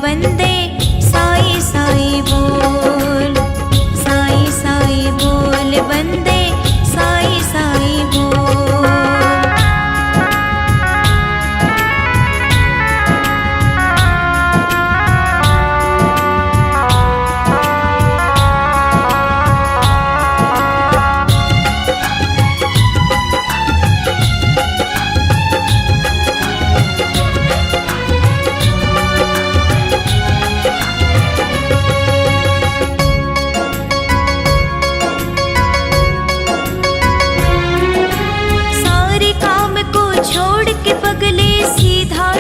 वंदे साई साई बोल, साई साई बोल वंदे साई साई बोल।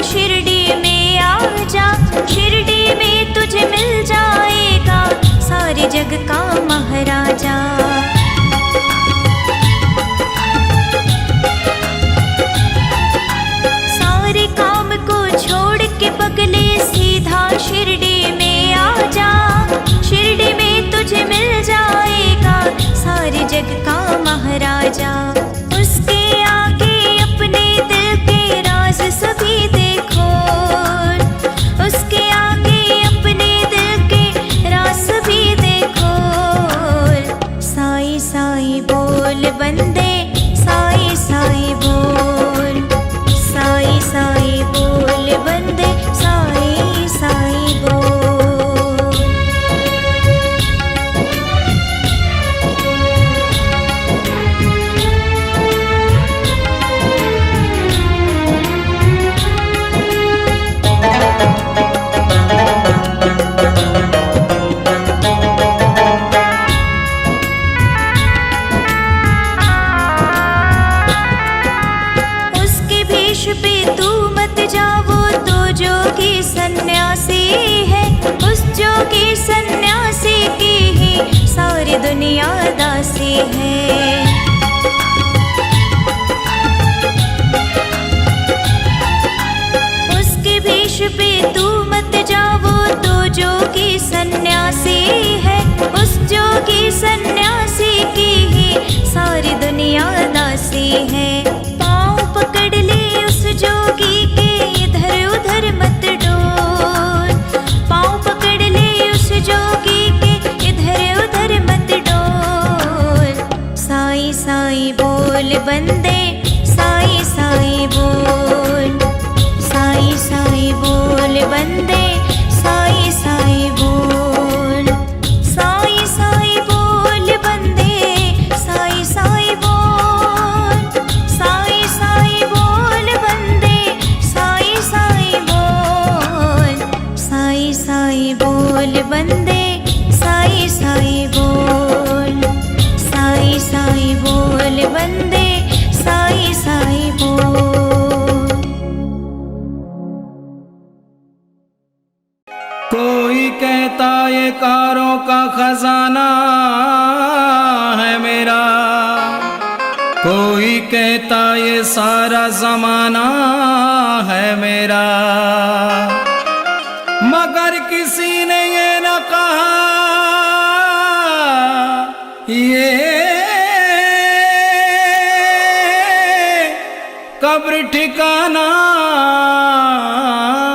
शिरडी में आ जा, शिरडी में तुझे मिल जाएगा सारे जग का महाराजा। सारे काम को छोड़ के पगले सीधा शिरडी में आ जा, शिरडी में तुझे मिल जाएगा सारे जग का महाराजा। उसके आगे अपने दिल के राज सभी देखो, उसके आगे अपने दिल के राज भी देखो। साई साई बोल वंदे साई साई बोल, साई साई बोल वंदे साई साई बोल। पे तू मत जाओ तो जोगी सन्यासी है, उस जोगी सन्यासी की ही सारी दुनिया दासी है। उसके भेष पे तू मत जाओ तो जोगी सन्यासी है, उस जोगी सन्यासी की ही सारी दुनिया दासी है। पाँव पकड़ ले जोगी के इधर उधर मत डोल, पाँव पकड़ ले उस जोगी के इधर उधर मत डोल। साई साई बोल वंदे साई साई बोल, साई साई बोल वंदे साई साई बोल, साई साई बोल वंदे साई साई बोल, साई साई बोल वंदे साई साई बोल, साई साई बोल वंदे साई साई बोल, साई साई बोल वंदे साई साई बोल। कोई कहता ये कारों का खजाना है मेरा, कोई कहता ये सारा जमाना है मेरा, मगर किसी ने ये न कहा ये कब्र ठिकाना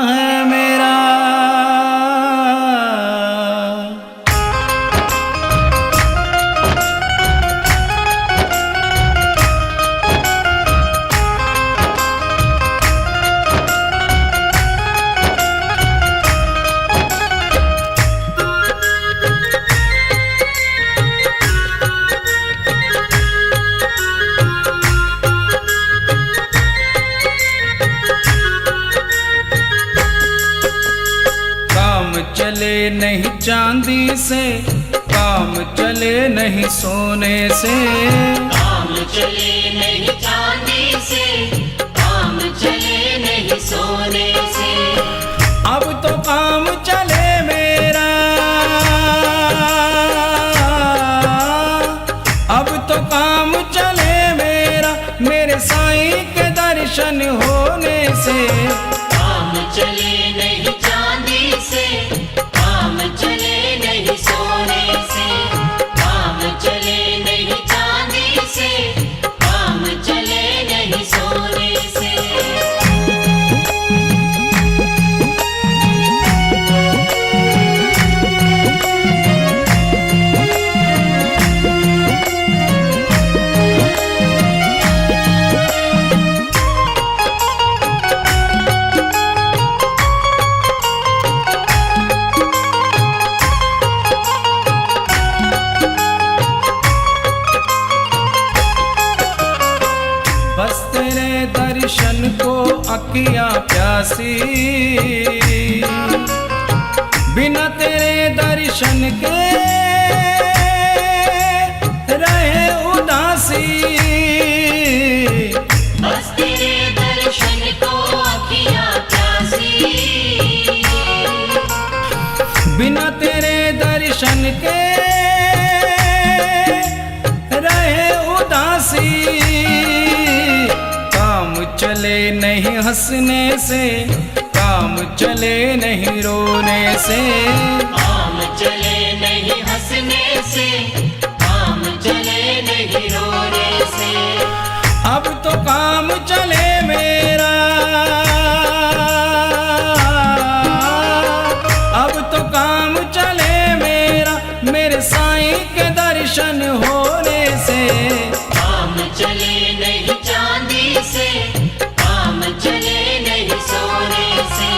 है मेरा। चले नहीं चांदी से, काम चले नहीं सोने से, काम चले नहीं चांदी से, काम चले नहीं सोने से। अब तो काम चले मेरा, अब तो काम चले मेरा, मेरे साईं के दर्शन होने से। काम चले नहीं चांदी से, काम चले नहीं सोने से, काम चले नहीं चांदी से, काम चले नहीं सोने से। अखियां प्यासी, बिना तेरे दर्शन के रहे उदासी। बस तेरे दर्शन को अखियां प्यासी, बिना तेरे दर्शन के रहे उदासी। काम चले नहीं हंसने से, काम चले नहीं रोने से। काम चले नहीं हंसने से, काम चले नहीं रोने से। अब तो काम चले मेरा, अब तो काम चले मेरा, मेरे साईं के दर्शन होने से। काम चले नहीं चांदी से, काम चले नहीं सोने से।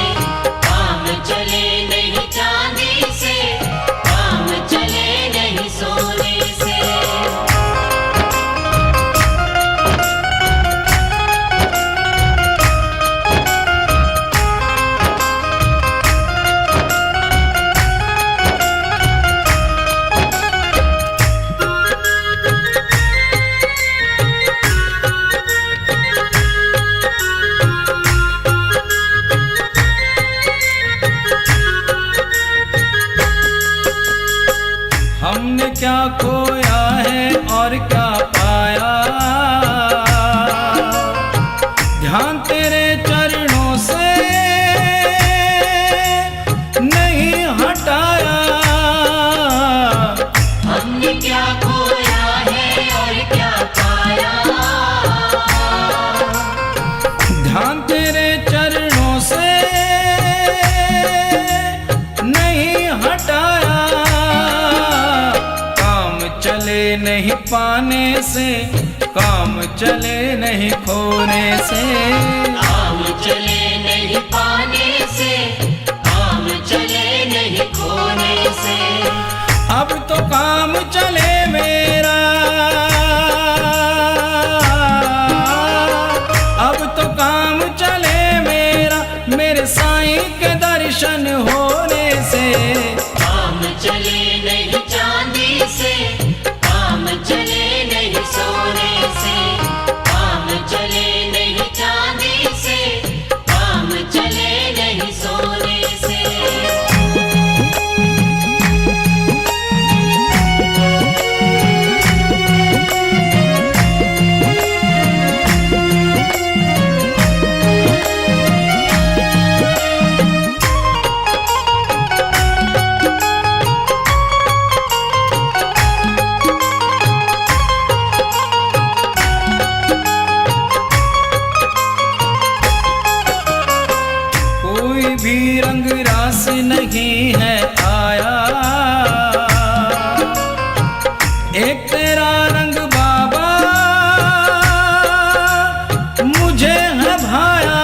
काम चले नहीं चांदी से, काम चले नहीं सोने से। हमने क्या खोया है और क्या पाया, ध्यान तेरे चरणों से नहीं हटाया। हमने क्या खोया है और क्या पाया, ध्यान तेरे चरणों से नहीं हटाया। काम चले नहीं पाने से, काम चले नहीं खोने से। काम चले नहीं पाने से, काम चले नहीं खोने से। अब तो काम चले मेरा, अब तो काम चले मेरा, मेरे साईं के दर्शन होने से। काम चले नहीं चांदी से, काम चले नहीं सोने से। काम चले नहीं चांदी से, काम चले नहीं सोने से। कोई भी रंग रास नहीं है आया, एक तेरा रंग बाबा मुझे है भाया।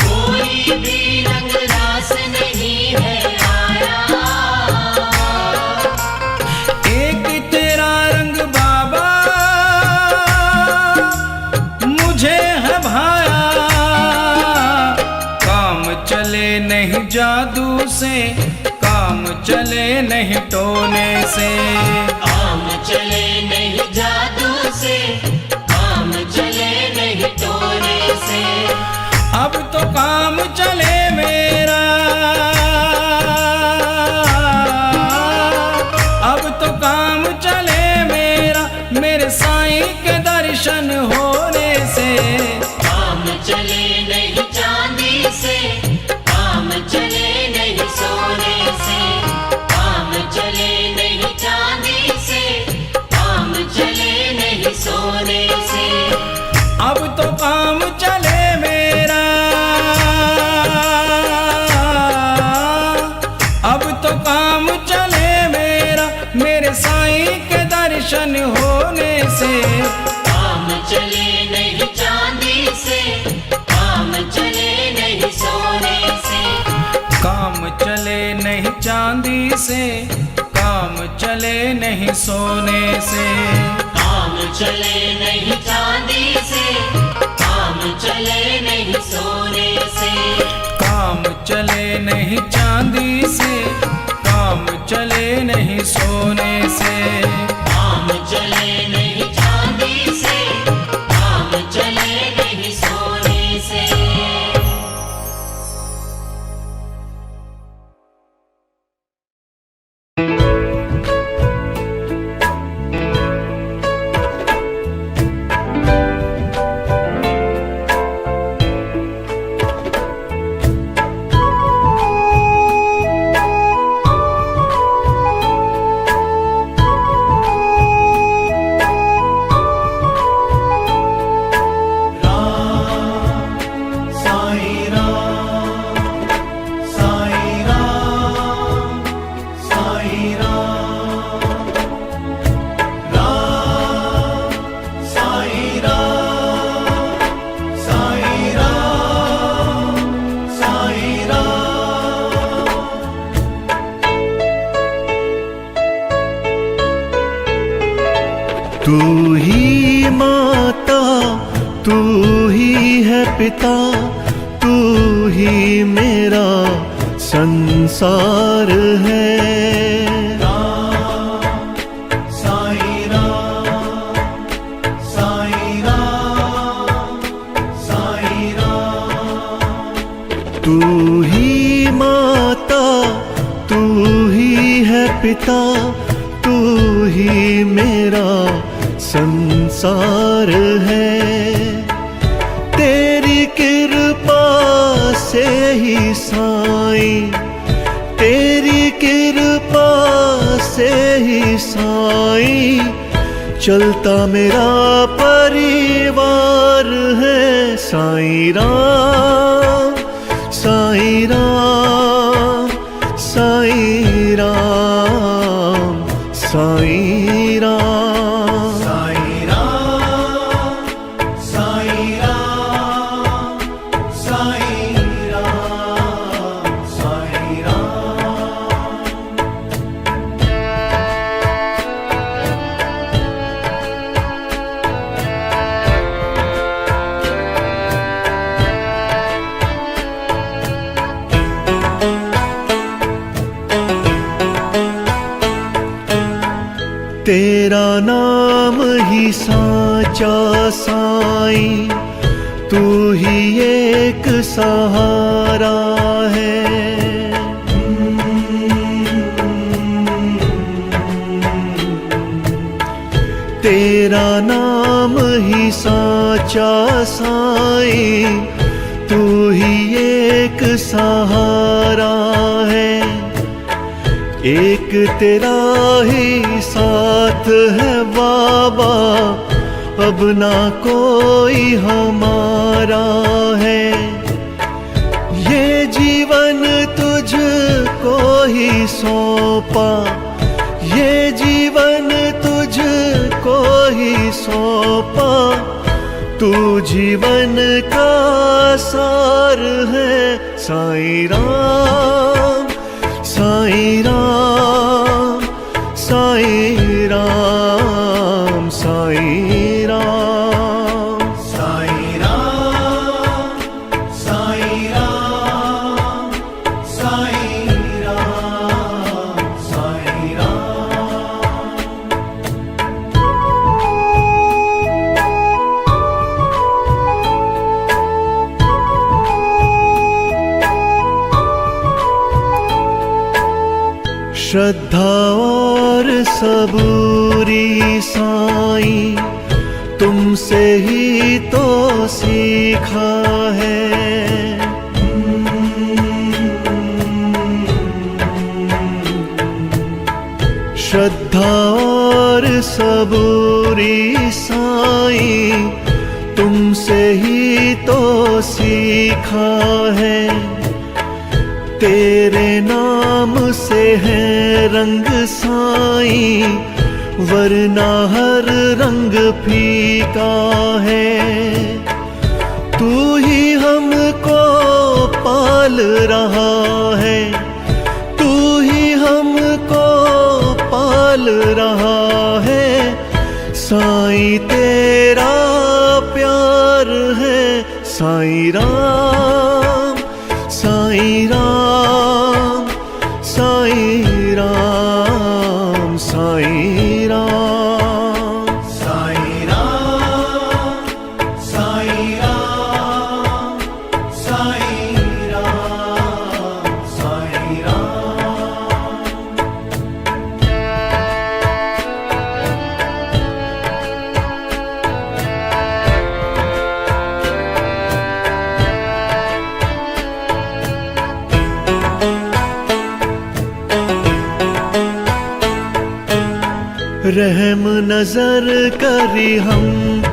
कोई भी रंग रास नहीं है आया, एक तेरा रंग बाबा मुझे है भाया। काम चले नहीं जादू से, काम चले नहीं टोने से। काम चले नहीं जादू से, काम चले नहीं टोने से। अब तो काम चले मेरा, अब तो काम चले मेरा, मेरे साईं के दर्शन होने से। काम चले नहीं चांदी से, काम चले नहीं सोने से। काम चले नहीं चांदी से, काम चले नहीं सोने से। अब तो काम चले मेरा, अब तो काम चले मेरा, मेरे साईं के दर्शन होने से। काम चले नहीं चांदी से, काम चले नहीं सोने से। काम चले नहीं चांदी से, काम चले नहीं सोने से। काम चले नहीं चांदी से, काम चले चले नहीं चांदी से, काम चले नहीं सोने से। काम चले नहीं चांदी से, काम चले नहीं सोने से। तू ही माता, तू ही है पिता, तू ही मेरा संसार है। तू ही माता, तू ही है पिता, तू ही मेरा संसार है। तेरी कृपा से ही साईं, तेरी कृपा से ही साईं, चलता मेरा परिवार है। साईं राम, साईं राम, साईं राम, साईं राम। तेरा नाम ही साचा साईं, तू ही एक सहारा है। तेरा नाम ही साचा साईं, तू ही एक सहारा है। एक तेरा ही साथ है बाबा, अब ना कोई हमारा है। ये जीवन तुझको ही सौंपा, ये जीवन तुझको ही सौंपा, तू जीवन का सार है। साईं राम, साईं राम, साईं राम, साईं राम, साईं राम, साईं राम, साईं राम, साईं राम। श्रद्धा और सबूरी साईं, तुमसे ही तो सीखा है। श्रद्धा और सबूरी साईं, तुमसे ही तो सीखा है। तेरे नाम से है रंग साईं, वरना हर रंग फीका है। तू ही हमको पाल रहा है, तू ही हमको पाल रहा है। साईं तेरा प्यार है। साईं राम, साईं राम, रहम नजर करी हम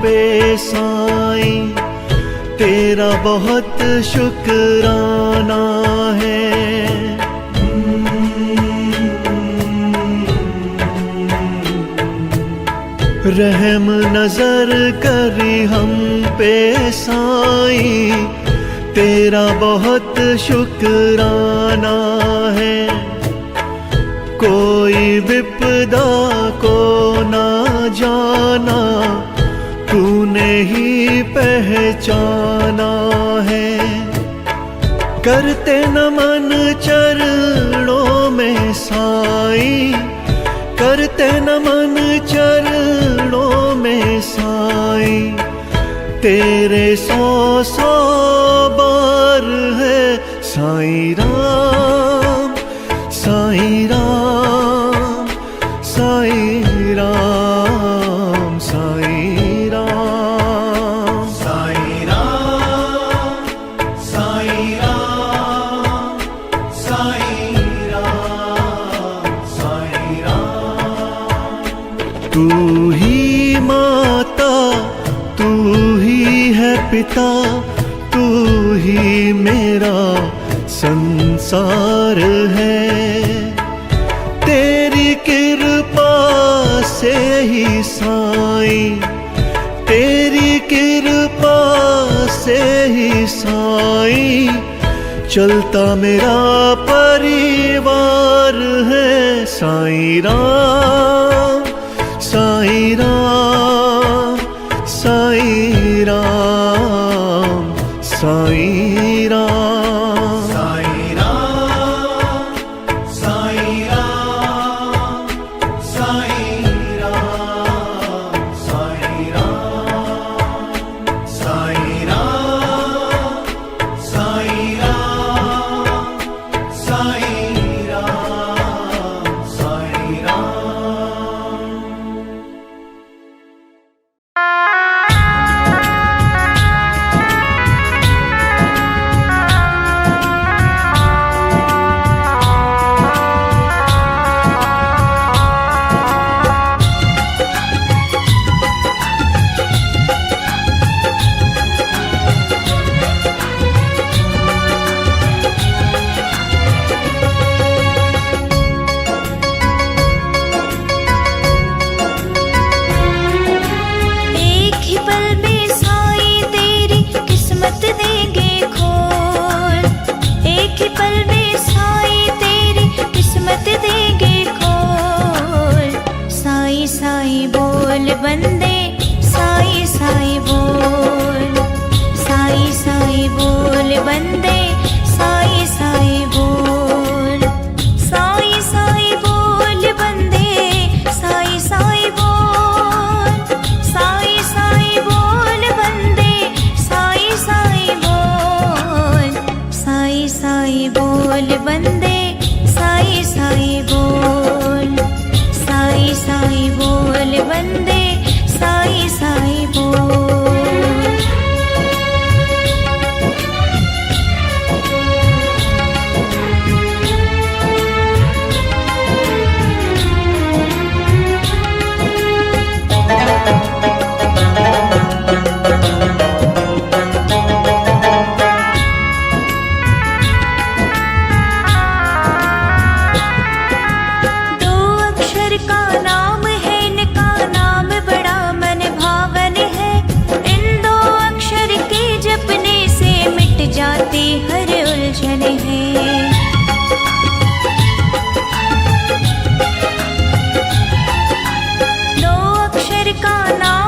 पे साईं, तेरा बहुत शुक्राना है। रहम नजर करी हम पे साईं, तेरा बहुत शुक्राना है। कोई विपदा को ना जाना, तूने ही पहचाना है। करते नमन चरणों में साईं, करते नमन चरणों में साईं, तेरे 100 बार है साईं राम, साईं राम, साईं राम, साईं राम, साईं राम, साईं राम, साईं राम, साईं राम। तू ही माता, तू ही है पिता, तू ही मेरा संसार है। तेरी कृपा से ही साईं, तेरी कृपा से ही साईं, चलता मेरा परिवार है। साईं राम, साईं राम, साईं राम, साईं राम, साईं राम, साईं राम, साईं राम, साईं राम, साईं राम, साईं राम, साईं राम, साईं राम। एक ही पल में साईं तेरी किस्मत देंगे खोल, एक ही पल में साईं तेरी किस्मत देंगे खोल। साईं साईं बोल बंदे, साईं साईं बोल, साईं साईं बोल बंदे, साईं साईं बोल, साईं साईं बोल बंदे, साईं साईं बोल, साईं साईं बोल बंदे, साईं साईं बोल, साईं साईं बोल बंदे, साईं साईं बोल, साईं साईं बोल बंदे, साईं साईं बोल। दो अक्षर का नाम है, इनका नाम बड़ा मन भावन है। इन दो अक्षर के जपने से मिट जाती हर उलझन है। दो अक्षर का नाम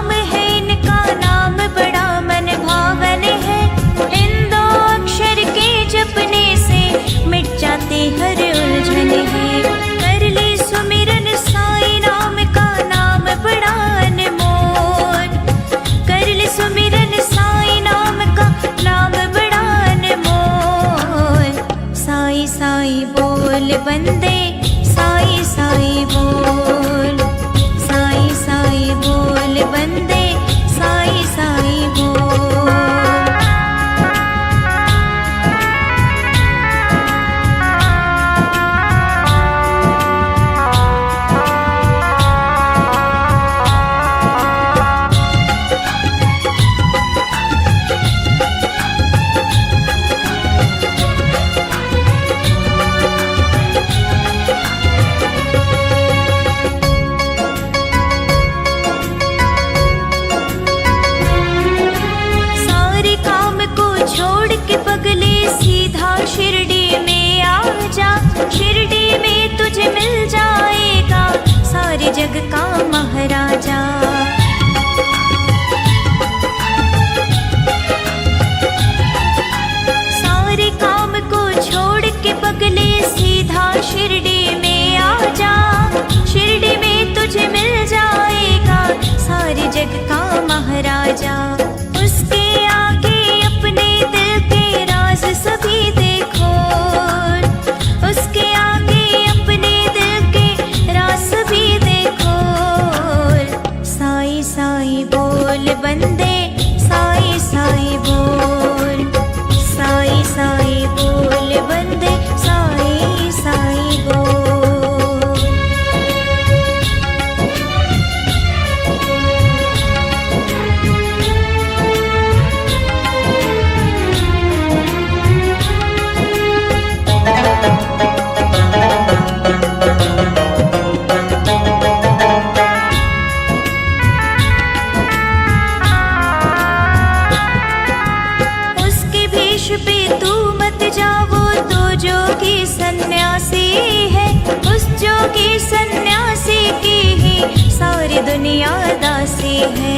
जग का महाराजा। सारे काम को छोड़ के पगले सीधा शिरडी में आ जा। शिरडी में तुझे मिल जाएगा सारे जग का महाराजा। उसके आगे अपने दिल के राज सभी देखो, उसके आगे अपने दिल के राज सभी देखो। साईं साईं बोल बंदे, साईं साईं बोल, साईं साईं बोल बंदे, साईं साईं बोल। उसके भेष पे तू मत जा, वो तो जोगी सन्यासी है। उस जोगी सन्यासी की ही सारी दुनिया दासी है।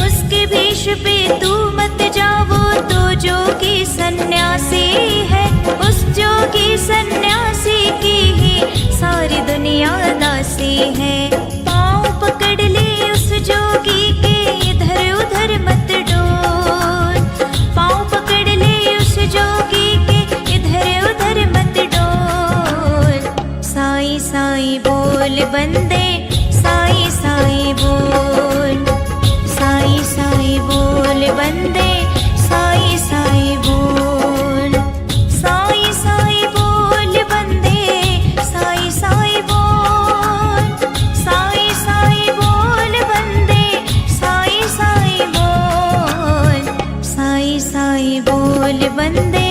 उसके भेष पे तू मत जा, वो तो जोगी सन्यासी है। उस जोगी सन्यासी की ही सारी दुनिया दासी है। पाँव पकड़ ले उस जोगी के, इधर उधर मत डोल। पाँव पकड़ ले उस जोगी के, इधर उधर मत डोल। साईं साईं बोल बंदे, साईं साईं बोल, साईं साईं बोल बंदे, साईं साईं बोल। साईं साईं बोल बंदे, साईं साईं बोल, साईं साईं बोल बंदे, साईं साईं बोल। साईं साईं बोल बंदे,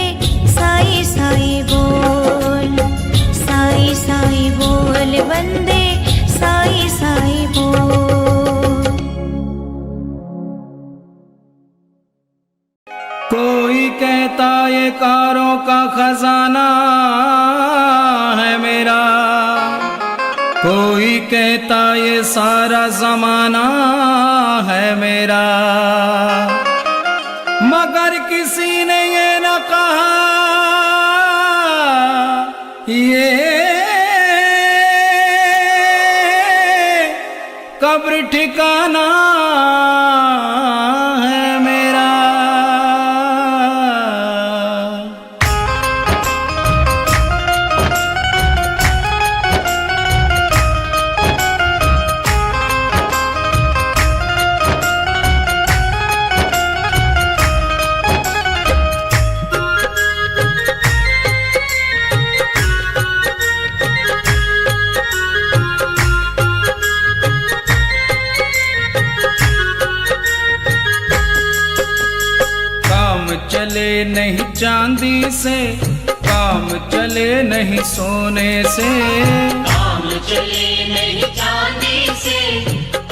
साईं साईं बोल, साईं साईं बोल बंदे, साईं साईं बोल। कोई कहता ये कारों का खजाना है मेरा, कोई कहता ये सारा जमाना है मेरा। मगर किसी ने ये न कहा ये कब्र ठिकाना है मेरा। चले नहीं चांदी से, काम चले नहीं सोने से। काम चले नहीं चांदी से,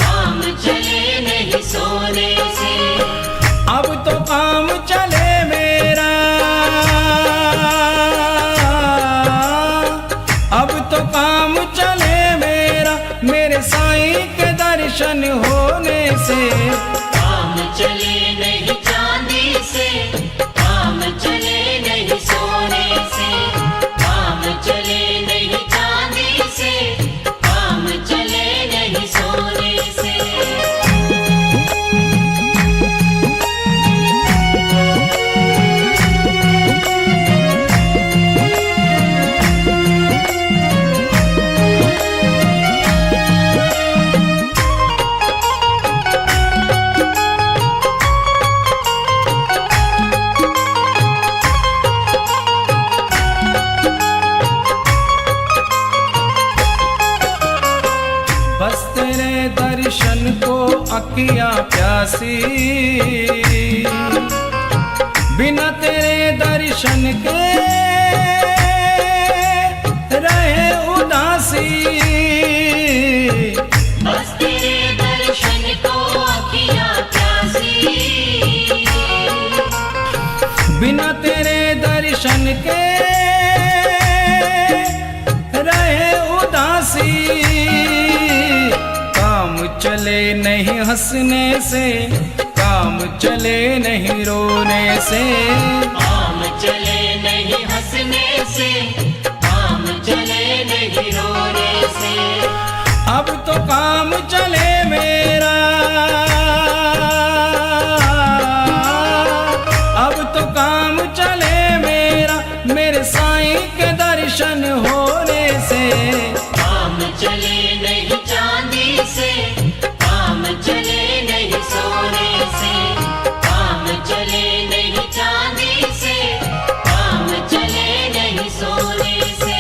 काम चले नहीं सोने से। अब तो काम चले मेरा, अब तो काम चले मेरा, मेरे साईं के दर्शन होने से। काम चले नहीं चांदी से, काम चले नहीं सोने से। काम चले नहीं चांदी से, काम चले नहीं सोने से। दर्शन को अखियां प्यासी, बिना तेरे दर्शन के रहे उदासी। बस तेरे दर्शन को अखियां प्यासी, बिना तेरे दर्शन के चले नहीं हंसने से, काम चले नहीं रोने से। काम चले नहीं हंसने से, काम चले नहीं रोने से। अब तो काम चले मेरा, अब तो काम चले मेरा, मेरे साईं के दर्शन होने से। काम चले नहीं चांदी से, काम चले नहीं सोने से। काम चले नहीं चांदी से, काम चले नहीं सोने से।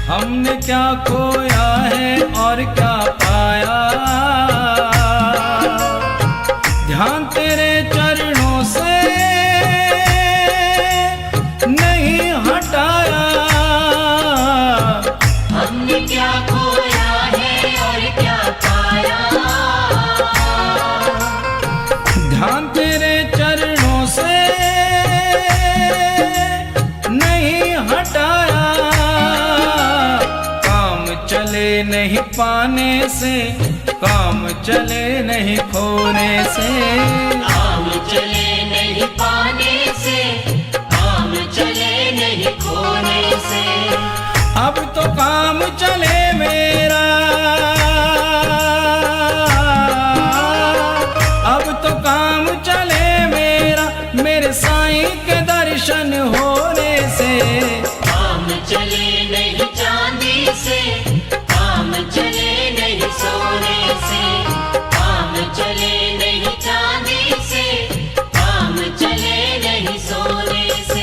हमने क्या खोया है और क्या पाया, ध्यान तेरे चरणों से नहीं हटाया। हमने क्या खोया है और क्या पाया, ध्यान तेरे चरणों से नहीं हटाया। काम चले नहीं पाने से, काम चले नहीं खोने से। काम चले नहीं पाने से, काम चले नहीं खोने से। अब तो काम चले मेरा, अब तो काम चले मेरा, मेरे साईं के दर्शन होने से। काम चले नहीं चांदी से, काम चले नहीं सोने से। काम चले नहीं चांदी से, काम चले नहीं सोने से।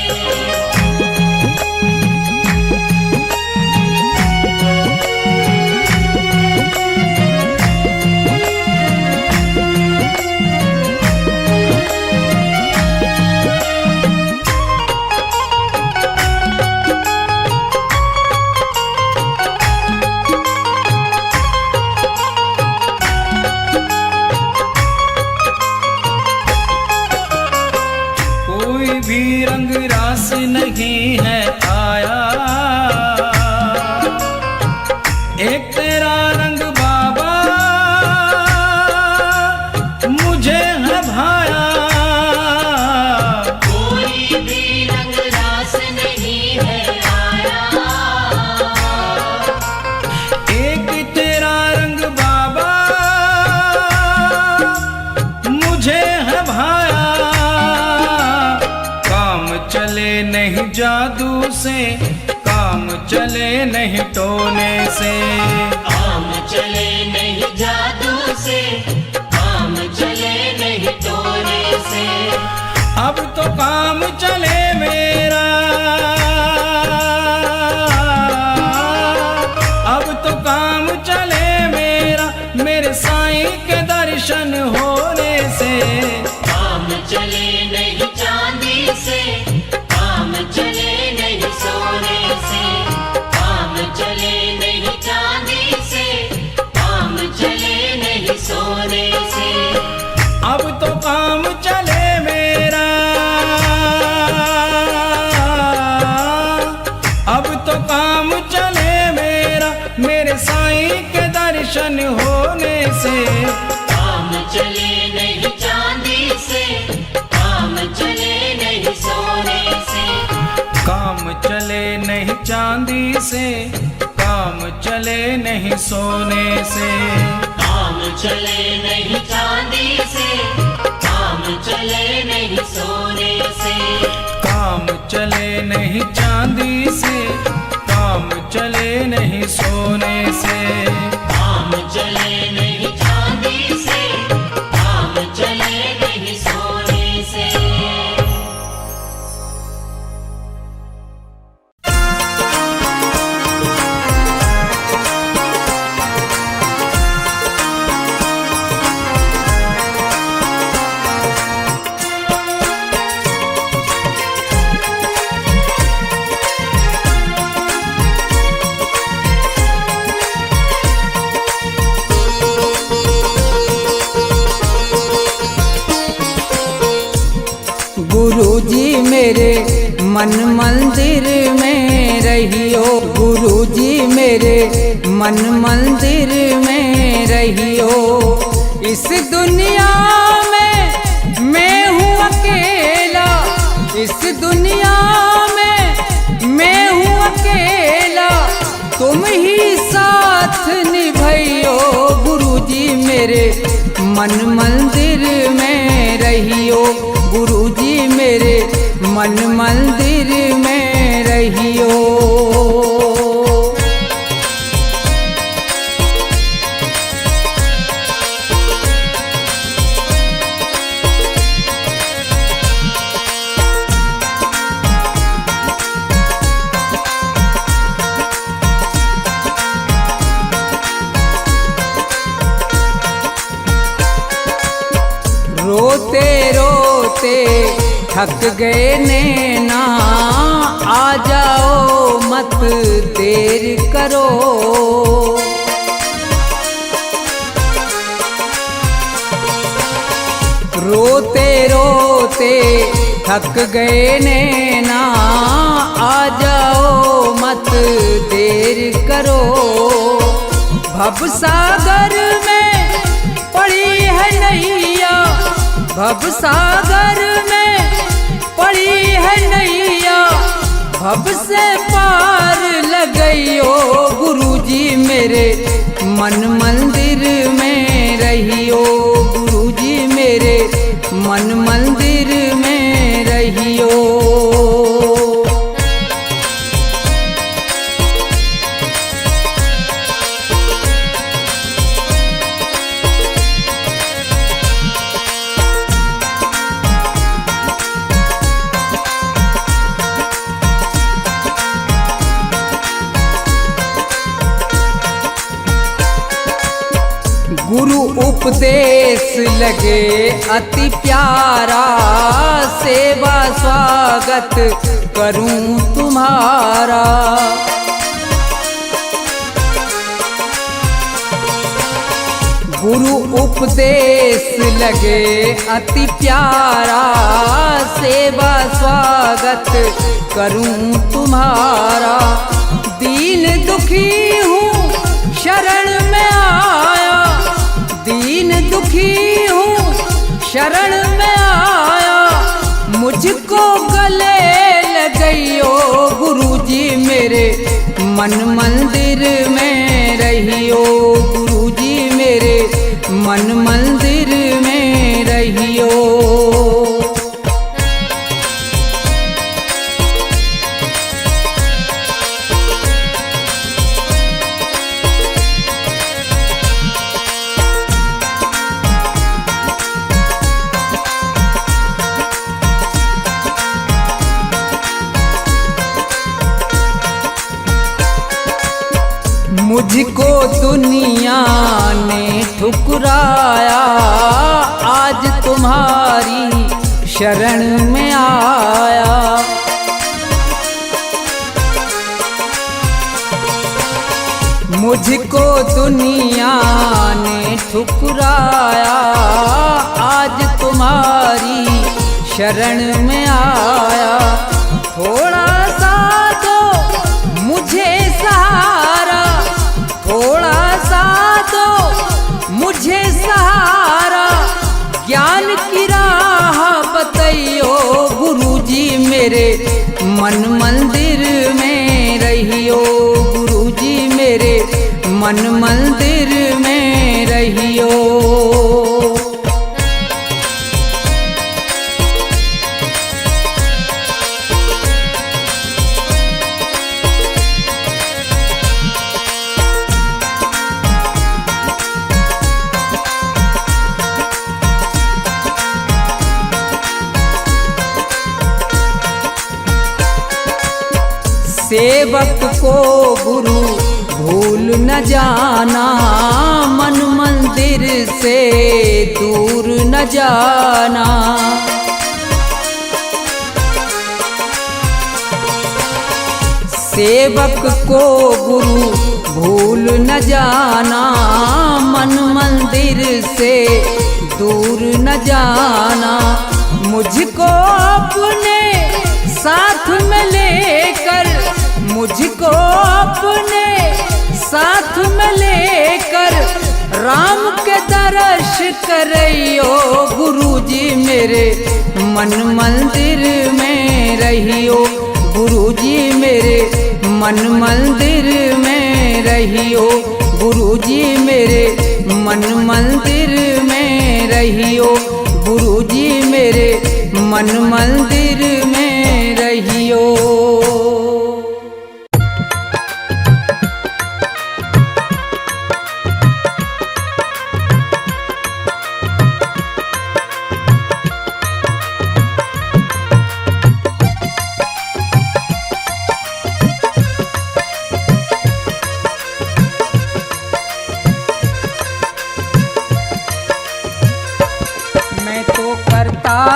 कोई भी रंग रास नहीं है आया, एक तेरा रंग बाबा मुझे है भाया। कोई भी रंग रास नहीं है आया, एक तेरा रंग बाबा मुझे है भाया। काम चले नहीं जादू से, काम चले नहीं टोने से। काम चले नहीं जादू से, काम चले नहीं टोने से। अब तो काम चले मेरा, अब तो काम चले मेरा, मेरे साईं के दर्शन होने से। काम चले नहीं चांदी से, काम चले नहीं सोने से। काम चले नहीं चांदी से, काम चले नहीं सोने से। अब तो काम चले मेरा, अब तो काम चले मेरा, मेरे साईं के दर्शन होने से। काम चले नहीं चांदी से, काम चले नहीं सोने से। काम चले नहीं चांदी से, काम चले नहीं सोने से। काम चले नहीं चांदी से, काम चले नहीं सोने से। काम चले नहीं चांदी से, काम चले नहीं सोने से। काम चले नहीं चांदी से, काम चले नहीं सोने से। मन मंदिर में रहियो गुरुजी मेरे मन मंदिर में रहियो। इस दुनिया में मैं हूँ अकेला, इस दुनिया में मैं हूँ अकेला, तुम ही साथ निभाइयो गुरुजी मेरे मन मंदिर में रहियो। गुरुजी मेरे मन मंदिर में रहियो। रोते रोते थक गए नैना, आ जाओ मत देर करो। रोते रोते थक गए नैना, आ जाओ मत देर करो। भवसागर में पड़ी है नैया, भवसागर में पड़ी है नैया, भव से पार लगइयो गुरुजी मेरे मन मंदिर में रहियो। गुरुजी मेरे मन मंदिर में रहियो। गुरु उपदेश लगे अति प्यारा, सेवा स्वागत करूं तुम्हारा। गुरु उपदेश लगे अति प्यारा, सेवा स्वागत करूं तुम्हारा। दीन दुखी हूँ शरण में आया, दीन दुखी हूँ शरण में आया, मुझको गले लगइयो गुरुजी मेरे मन मंदिर में रहियो। गुरुजी मेरे मन मंदिर में रहियो। मुझको दुनिया ने ठुकराया, आज तुम्हारी शरण में आया। मुझको दुनिया ने ठुकराया, आज तुम्हारी शरण में आया। थोड़ा सा दो मुझे सहारा, थोड़ा सा दो मुझे सहारा, ज्ञान की राह बताइयो गुरुजी मेरे मन मंदिर में रहियो। गुरुजी मेरे मन मंदिर में रहियो। सेवक को गुरु भूल न जाना, मन मंदिर से दूर न जाना। सेवक को गुरु भूल न जाना, मन मंदिर से दूर न जाना। मुझको अपने साथ में साथ में लेकर राम के दर्श करइयो गुरुजी मेरे मन मंदिर में रहियो गुरुजी मेरे मन मंदिर में रहियो गुरुजी मेरे मन मंदिर में रहियो गुरुजी मेरे मन मंदिर में रहियो।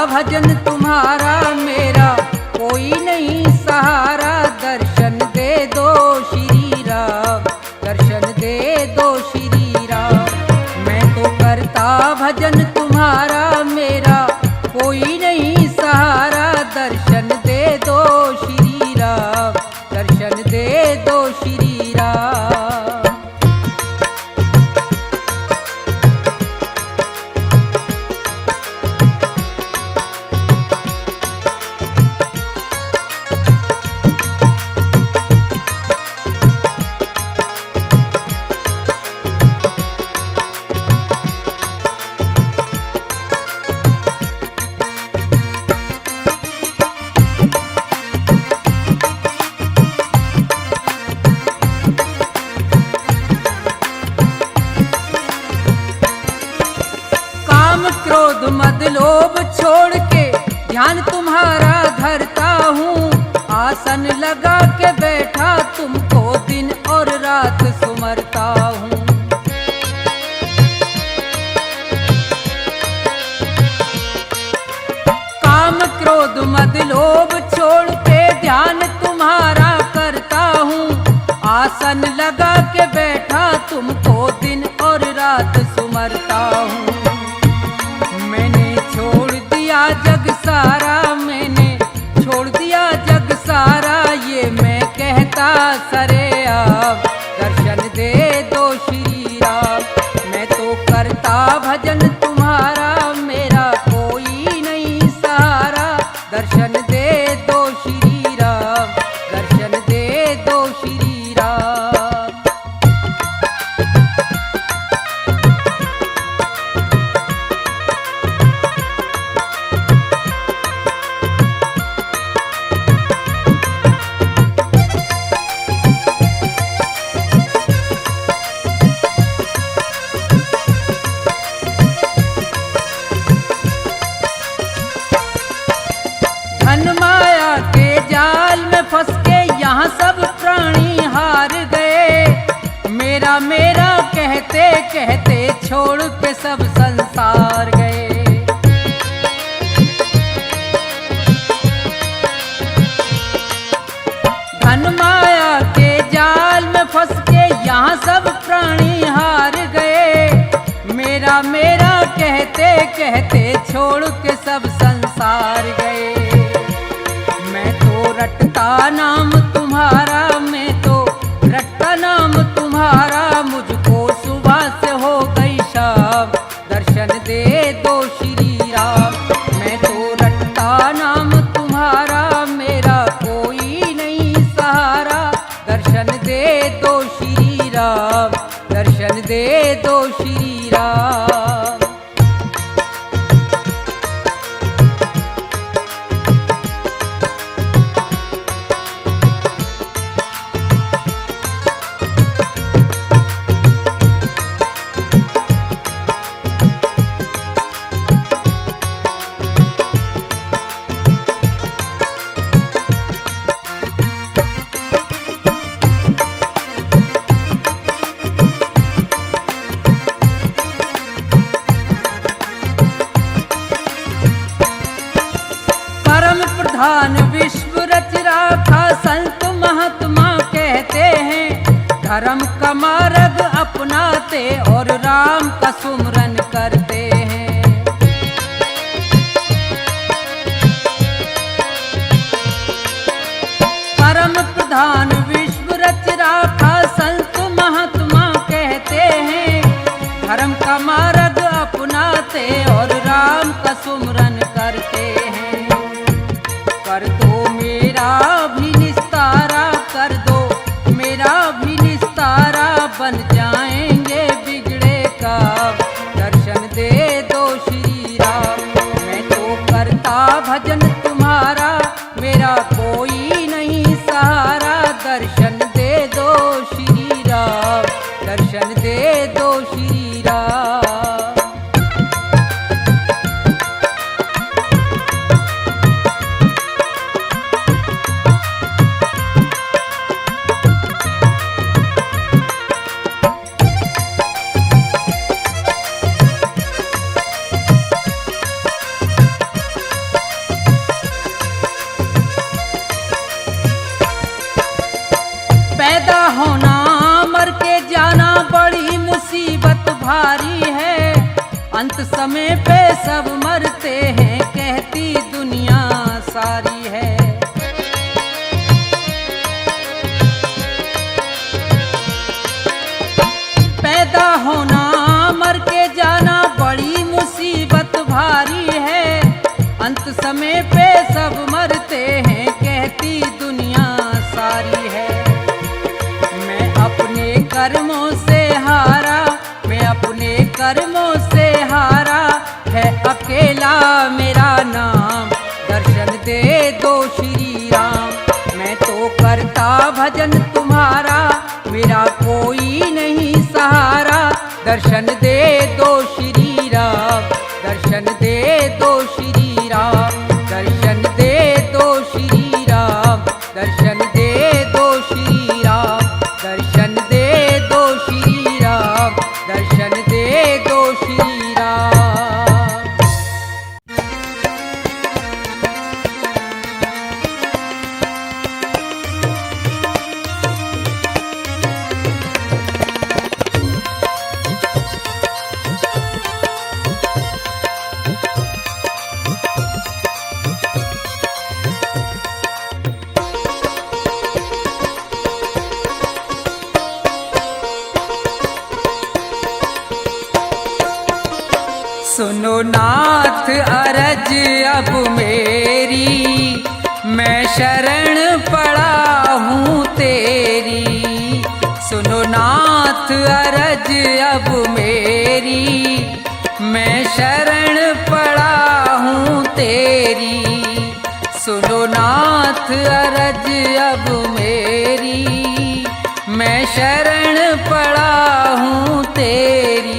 भजन तुम्हारा मेरा कोई नहीं सहारा, दर्शन दे दो श्री राम, दर्शन दे दो श्री राम। मैं तो करता भजन तुम्हारा मेरा कोई नहीं सहारा, दर्शन दे दो श्री राम, दर्शन दे दो श्री राम। क्रोध मद लोभ छोड़ के ध्यान तुम्हारा धरता हूँ, आसन लगा के बैठा तुमको दिन और रात सुमरता हूँ। काम क्रोध मद लोभ छोड़ के ध्यान तुम्हारा करता हूँ, आसन लगा के बैठा तुमको दिन और रात सुमरता हूँ। जग सारा मैंने छोड़ दिया जग सारा, ये मैं कहता सरे आप, दर्शन दे दो श्री राम। मैं तो करता भजन तुम्हारा मेरा कोई नहीं सहारा, दर्शन दे दो श्री राम, दर्शन दे दो श्री राम। फंस के यहाँ सब प्राणी हार गए, मेरा मेरा कहते कहते छोड़ के सब संसार गए। धन माया के जाल में फंस के यहाँ सब प्राणी हार गए, मेरा मेरा कहते कहते छोड़ के सब संसार गए। रटता नाम तुम्हारा, मैं तो रटता नाम तुम्हारा, मुझको सुबह से हो गई शाम, दर्शन दे दो श्री राम। मैं तो रटता नाम तुम्हारा मेरा कोई नहीं सहारा, दर्शन दे दो श्री राम, दर्शन दे दो श्री राम। प्रधान विश्व रच राखा संत महात्मा कहते हैं, धर्म का मार्ग अपनाते और राम का सुमरन करते हैं। परम प्रधान विश्व रच राखा संत महात्मा धर्म का मार्ग अपनाते और राम का सुमरन करते हैं। कर दो मेरा भी निस्तारा, कर दो मेरा भी निस्तारा, बन जाएंगे बिगड़े का, दर्शन दे दो श्री राम। मैं तो करता भजन तुम्हारा, मेरा कोई नहीं सहारा, दर्शन दे दो श्री राम, दर्शन दे दो श्री राम। पैदा होना मर के जाना बड़ी मुसीबत भारी है, अंत समय पे सब मरते हैं कहती दुनिया सारी है। पैदा होना मर के जाना बड़ी मुसीबत भारी है, अंत समय पे सब मरते हैं कहती दुनिया सारी है। मैं अपने कर्मों से हारा, मैं अपने कर्मों से हारा, है अकेला मेरा नाम, दर्शन दे दो श्री राम। मैं तो करता भजन तुम्हारा, मेरा कोई नहीं सहारा, दर्शन दे दो श्री राम, दर्शन दे दो श्री राम, दर्शन दे दो श्री राम, दर्शन दे दो श्री राम, दर्शन दे दो श्री राम, दर्शन दे दो श्री राम। सुनो नाथ अरज अब मेरी, मैं शरण पड़ा हूँ तेरी। सुनो नाथ अरज अब मेरी, मैं शरण पड़ा हूँ तेरी। सुनो नाथ अरज अब मेरी, मैं शरण पड़ा हूँ तेरी।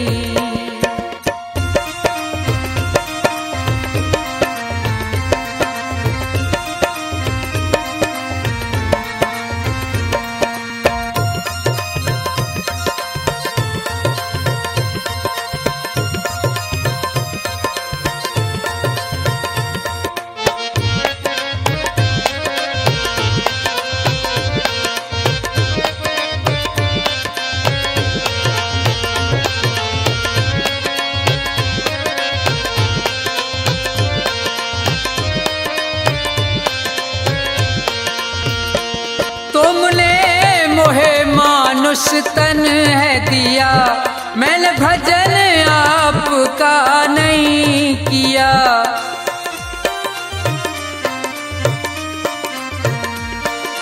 मानुष तन है दिया, मैंने भजन आपका नहीं किया।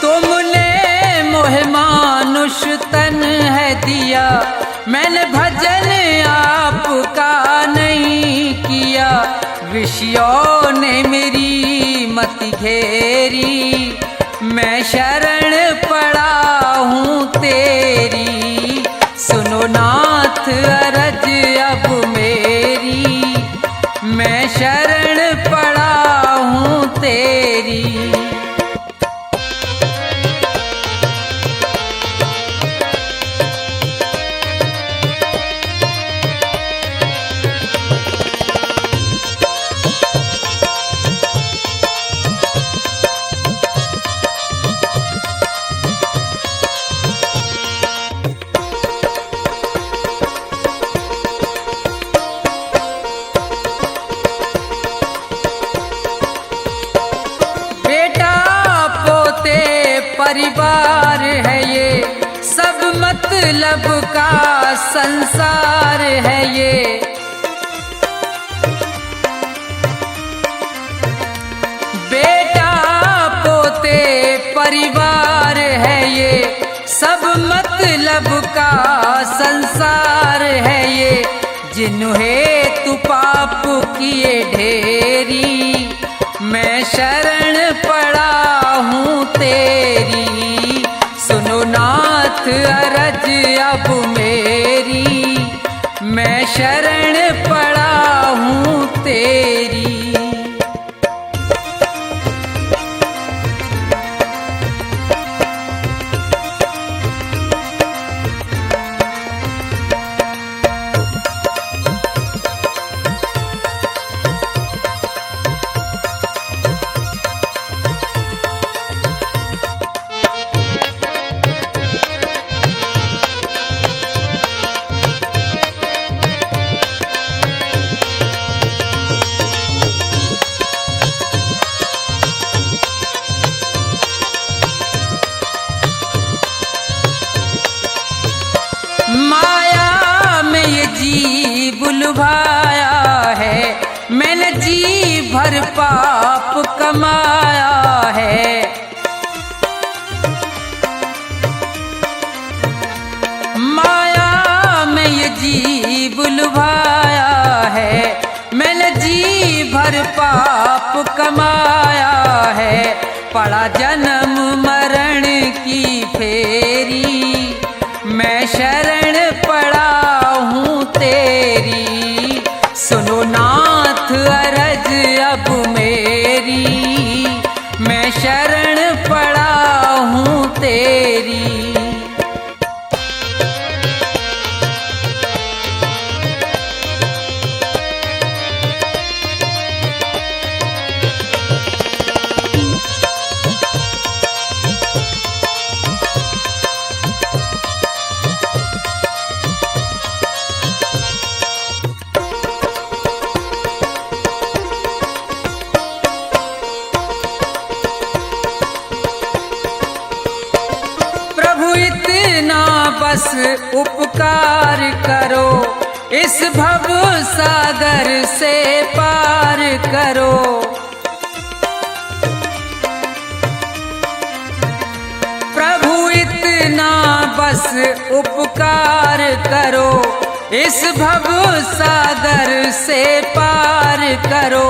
तुमने मोहे मानुष तन है दिया, मैंने भजन आपका नहीं किया। विषयों ने मेरी मति घेरी, मैं शरण पड़ा हूँ तेरी। सुनो नाथ अरज अब मेरी, मैं शरण पड़ा हूँ तेरी। परिवार है ये सब मतलब का संसार है ये, बेटा पोते परिवार है ये, सब मतलब का संसार है ये। जिन्हें तू पाप किए ढेरी, मैं शरण पड़ा हूँ तेरी। सुनो नाथ अरज अब मेरी, मैं शरण पड़ा हूँ तेरी। माया में ये जी बुलवाया है, मैंने जी भर पाप कमाया है। माया में ये जी बुलवाया है, मैंने जी भर पाप कमाया है। पड़ा जन्म मरण की फेरी, मैं शरण पड़ा हूँ तेरी। सुनो नाथ अरज अब मेरी, मैं शरण पड़ा हूँ तेरी। बस उपकार करो, इस भव सागर से पार करो। प्रभु इतना बस उपकार करो, इस भव सागर से पार करो।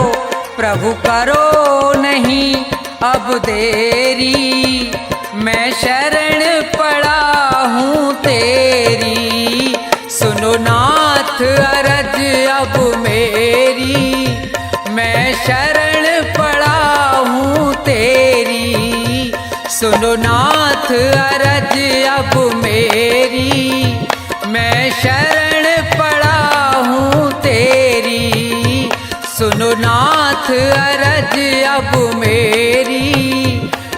प्रभु करो नहीं अब देरी, मैं शरण पड़ा हूँ तेरी। सुनो नाथ अरज अब मेरी, मैं शरण पड़ा हूँ तेरी। सुनो नाथ अरज अब मेरी, मैं शरण पड़ा हूँ तेरी। सुनो नाथ अरज अब मेरी,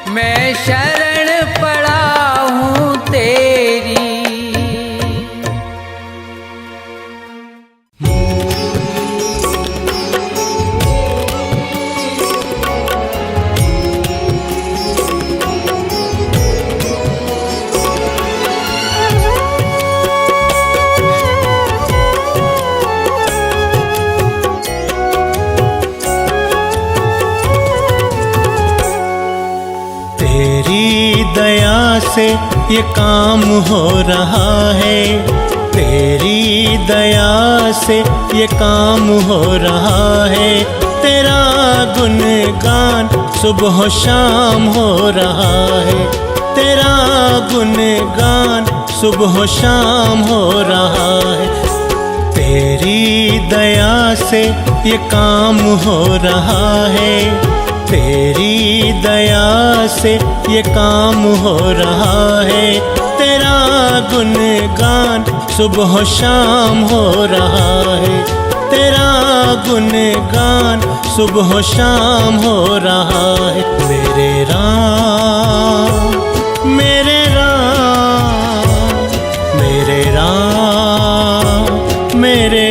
मैं शरण पड़ा हूँ तेरी। दया से ये काम हो रहा है, तेरी दया से ये काम हो रहा है। तेरा गुणगान सुबह शाम हो रहा है, तेरा गुणगान सुबह शाम हो रहा है। तेरी दया से ये काम हो रहा है, तेरी दया से ये काम हो रहा है। तेरा गुणगान सुबह शाम हो रहा है, तेरा गुणगान सुबह शाम हो रहा है। मेरे राम मेरे राम मेरे राम मेरे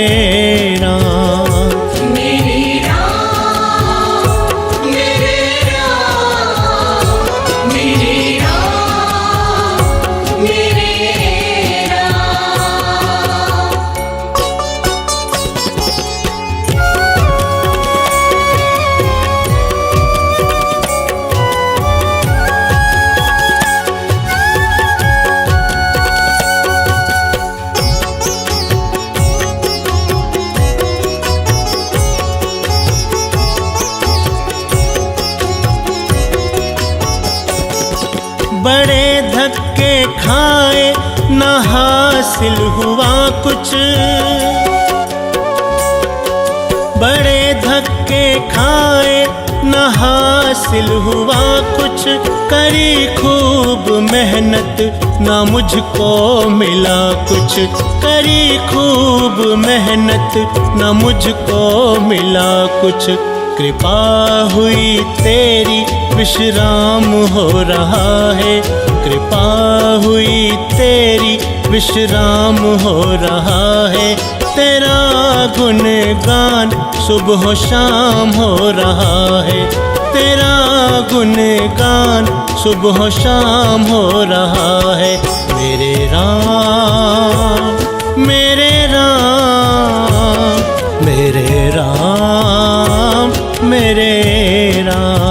बड़े धक्के खाए न हासिल हुआ कुछ, बड़े धक्के खाए न हासिल हुआ कुछ, करी खूब मेहनत ना मुझको मिला कुछ, करी खूब मेहनत ना मुझको मिला कुछ। कृपा हुई तेरी विश्राम हो रहा है, कृपा हुई तेरी विश्राम हो रहा है, तेरा गुणगान सुबह शाम हो रहा है, तेरा गुणगान सुबह शाम हो रहा है। मेरे राम मेरे राम मेरे राम मेरे राम।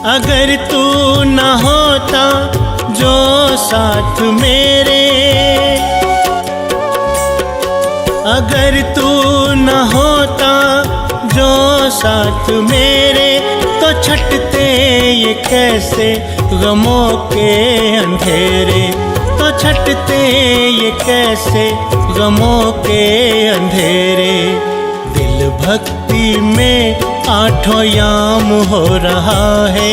अगर तू न होता जो साथ मेरे, अगर तू न होता जो साथ मेरे, तो छटते ये कैसे गमों के अंधेरे, तो छटते ये कैसे गमों के अंधेरे। दिल भक्ति में आठों याम हो रहा है,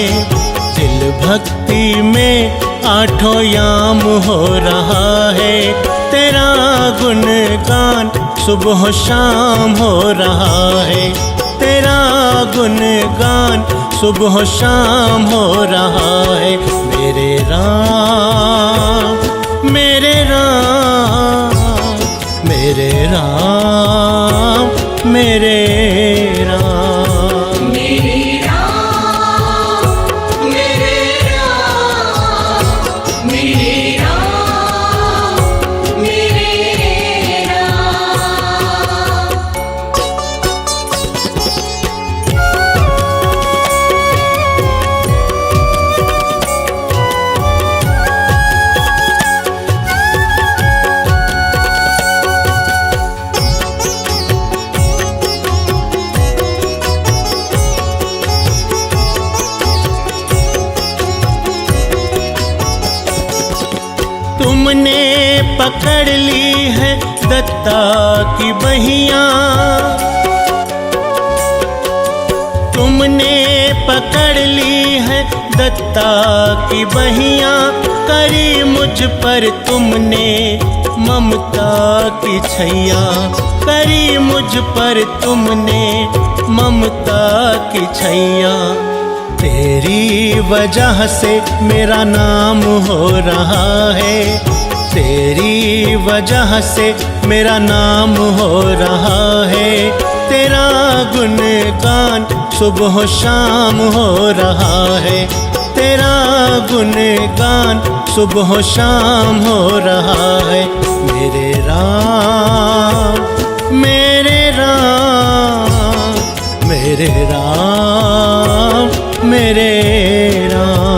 दिल भक्ति में आठों याम हो रहा है, तेरा गुणगान सुबह शाम हो रहा है, तेरा गुणगान सुबह शाम हो रहा है। मेरे राम मेरे राम मेरे राम मेरे राम। तुमने पकड़ ली है दत्ता की बहियां, तुमने पकड़ ली है दत्ता की बहियां, करी मुझ पर तुमने ममता की छैया, करी मुझ पर तुमने ममता की छैया। तेरी वजह से मेरा नाम हो रहा है, तेरी वजह से मेरा नाम हो रहा है, तेरा गुणगान सुबह शाम हो रहा है, तेरा गुणगान सुबह शाम हो रहा है। मेरे राम मेरे राम मेरे राम मेरे राम।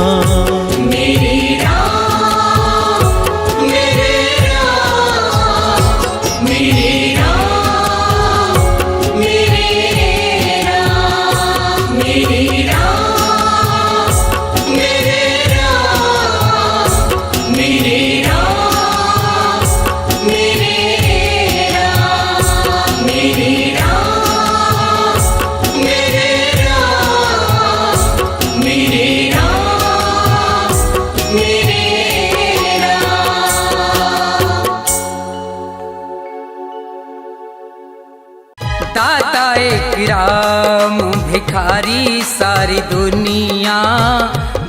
दाता एक राम भिखारी सारी दुनिया,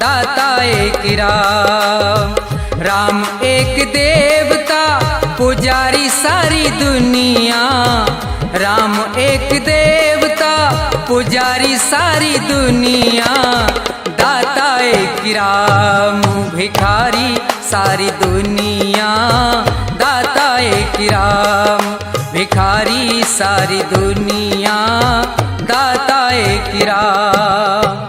दाता एक राम, राम एक देवता पुजारी सारी दुनिया, राम एक देवता पुजारी सारी दुनिया, दाता किराम भिखारी सारी दुनिया, दाता किराम भिखारी सारी दुनिया, दाता किराम।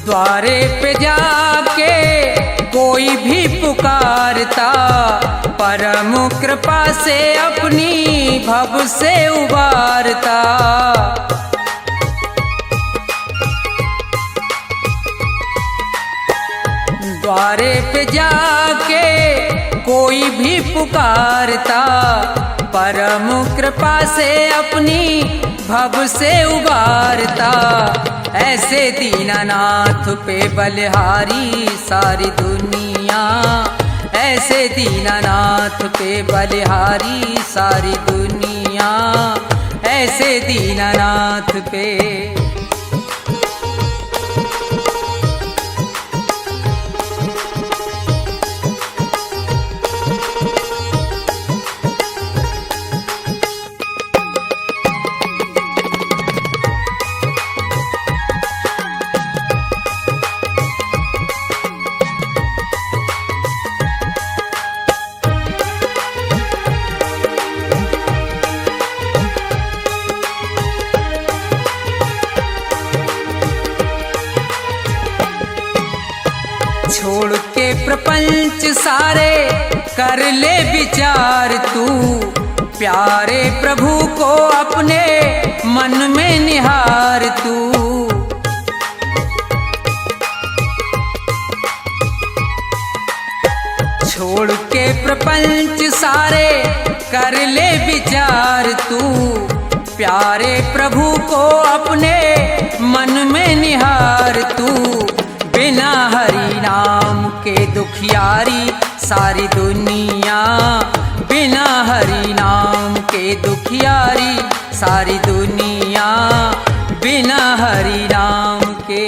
द्वारे पे जाके कोई भी पुकारता, परम कृपा से अपनी भव से उबारता। द्वारे पे जाके कोई भी पुकारता, परम कृपा से अपनी भव से उबारता। ऐसे दीनानाथ पे बलिहारी सारी दुनिया, ऐसे दीनानाथ पे बलिहारी सारी दुनिया, ऐसे दीनानाथ पे। छोड़ के प्रपंच सारे कर ले विचार तू, प्यारे प्रभु को अपने मन में निहार तू। छोड़ के प्रपंच सारे कर ले विचार तू, प्यारे प्रभु को अपने मन में निहार तू। बिना हरि नाम के दुखियारी सारी दुनिया, बिना हरि नाम के दुखियारी सारी दुनिया, बिना हरि नाम के।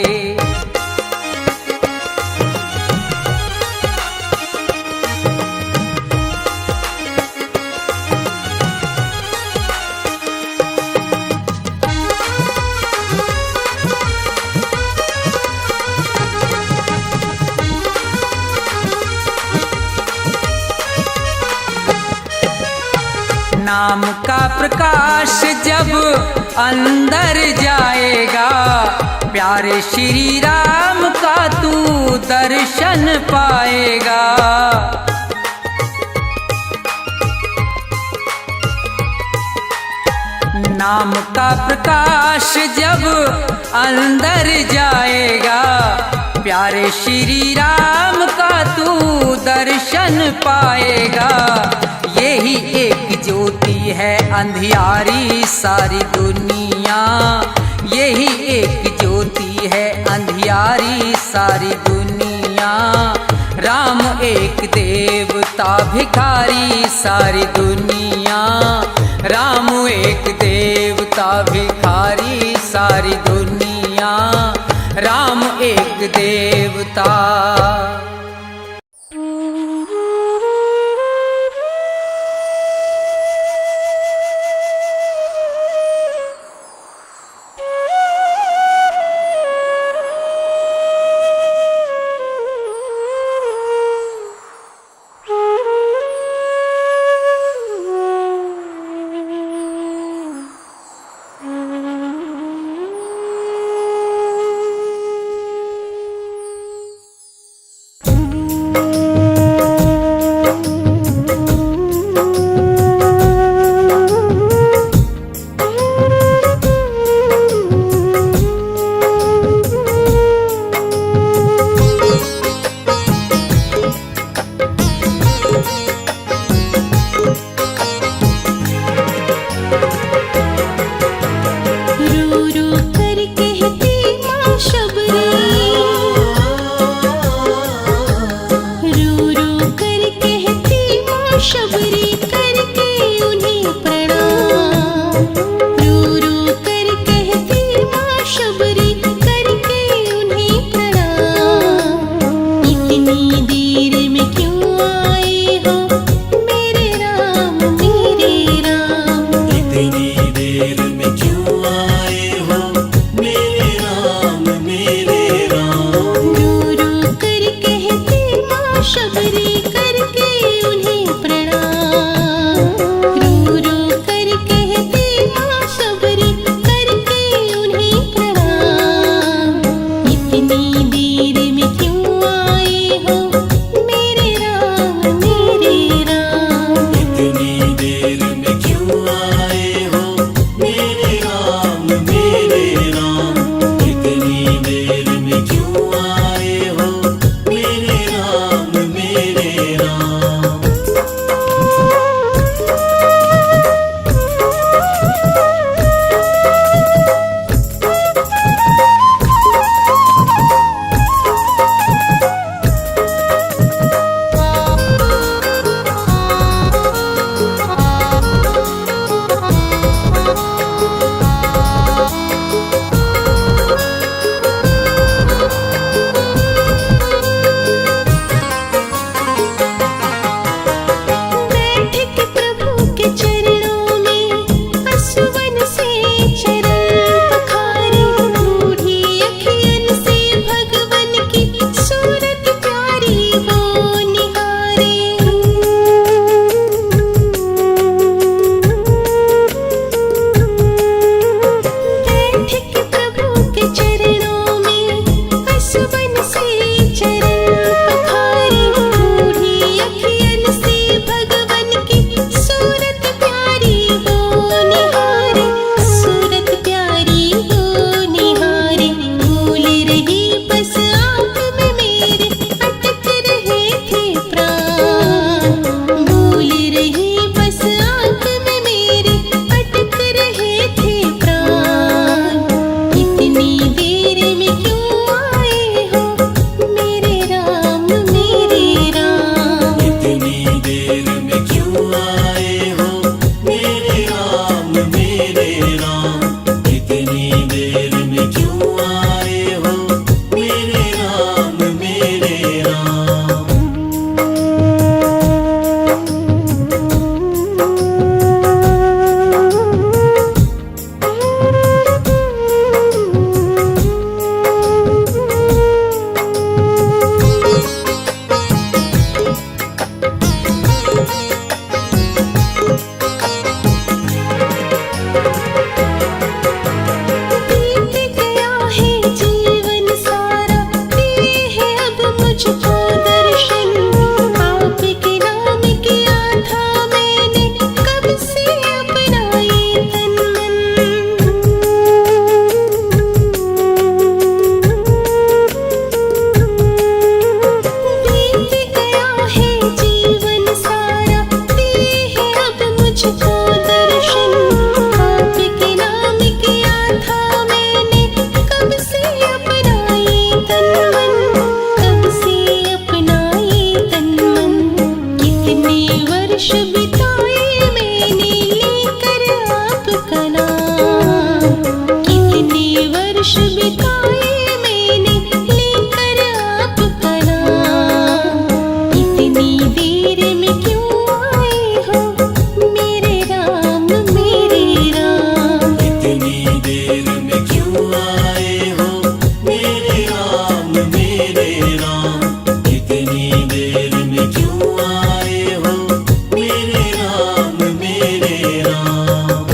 नाम का प्रकाश जब अंदर जाएगा, प्यारे श्री राम का तू दर्शन पाएगा। नाम का प्रकाश जब अंदर जाएगा, प्यारे श्री राम का तू दर्शन पाएगा। यही एक ज्योति है अंधियारी सारी दुनिया, यही एक ज्योति है अंधियारी सारी दुनिया। राम एक देवता भिखारी सारी दुनिया, राम एक देवता भिखारी सारी दुनिया, राम एक देवता। मुस्काए मैंने लेकर आपका नाम। इतनी देर में क्यों आए हो मेरे राम मेरे राम। इतनी देर में क्यों आए हो मेरे राम मेरे राम। इतनी देर में क्यों आए हो मेरे राम मेरे राम।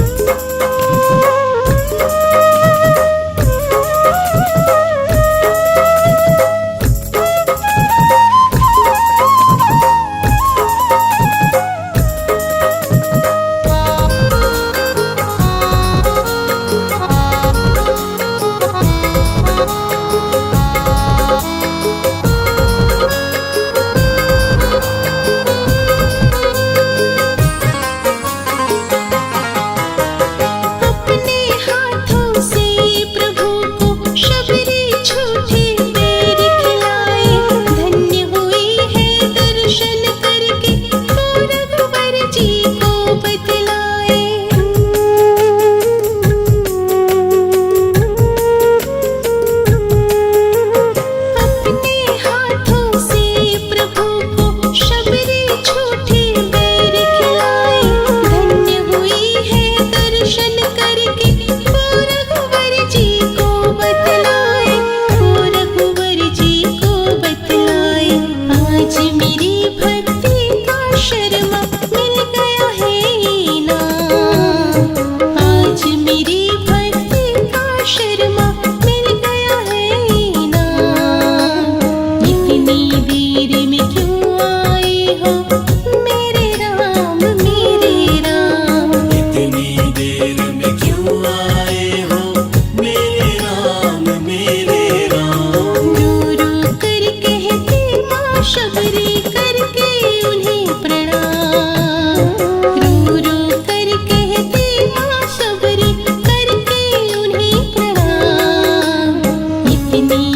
अपने हाथों से प्रभु को शबरी झूठे पैर खिलाए। धन्य हुई है दर्शन करके वो रघुवर जी को बतलाए। अपने हाथों से प्रभु को शबरी झूठे पैर खिलाए। धन्य हुई है दर्शन करके वो रघुवर जी को बतलाए। वो रघुवर जी को बतलाए। आज मेरी भक्ति का शर्मा मिल गया है इनाम। आज मेरी भक्ति का शर्मा मिल गया है इनाम। इतनी देर में क्यों आए हो मेरे राम मेरे राम। इतनी देर में क्यों आए हो मेरे राम मेरे राम। रो रो कर कहती माँ शबरी करके उन्हें प्रणाम। रो रो कर कहती माँ शबरी करके उन्हें प्रणाम। इतनी